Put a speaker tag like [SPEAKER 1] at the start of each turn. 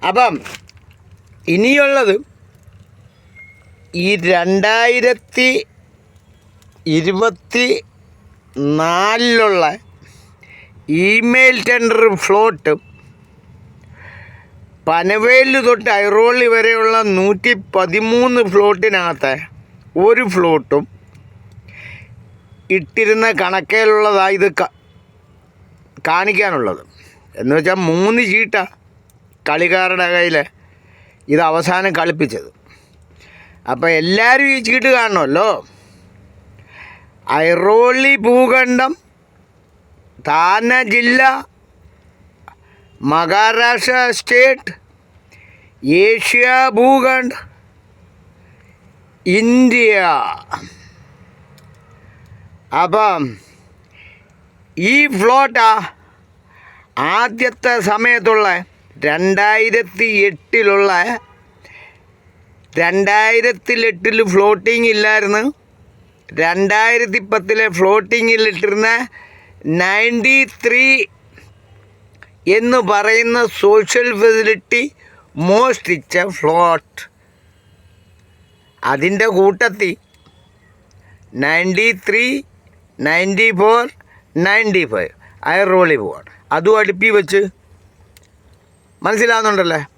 [SPEAKER 1] അപ്പം ഇനിയുള്ളത് ഈ 2024 ഇമെയിൽ ടെൻഡർ ഫ്ലോട്ട് പനവേല് തൊട്ട് ഐറോളി വരെയുള്ള 113 ഫ്ലോട്ടിനകത്ത് ഒരു ഫ്ലോട്ടും ഇട്ടിരുന്ന കണക്കിലുള്ളതാണ് ഇത് കാണിക്കാനുള്ളത്. എന്ന് വെച്ചാൽ 3 ചീട്ടാണ് കളിക്കാരുടെ കയ്യിൽ ഇത് അവസാനം കളിപ്പിച്ചത്. അപ്പോൾ എല്ലാവരും ഈ ചീട്ട് കാണണമല്ലോ. ഐറോളി ഭൂഖണ്ഡം, താന ജില്ല, മഹാരാഷ്ട്ര സ്റ്റേറ്റ്, ഏഷ്യ ഭൂഖണ്ഡ്, ഇന്ത്യ. അപ്പം ഈ ഫ്ലോട്ടാ ആദ്യത്തെ സമയത്തുള്ള 2008 ഫ്ലോട്ടിംഗ് ഇല്ലായിരുന്നു. 2010 ഫ്ലോട്ടിങ്ങിലിട്ടിരുന്ന 93 എന്ന് പറയുന്ന സോഷ്യൽ ഫെസിലിറ്റി മോഷ്ടിച്ച ഫ്ലോട്ട്. അതിൻ്റെ കൂട്ടത്തിൽ 93, 94, 95 ഐറോളി പോവാണ്. അതും അടുപ്പി വെച്ച് മനസ്സിലാവുന്നുണ്ടല്ലേ.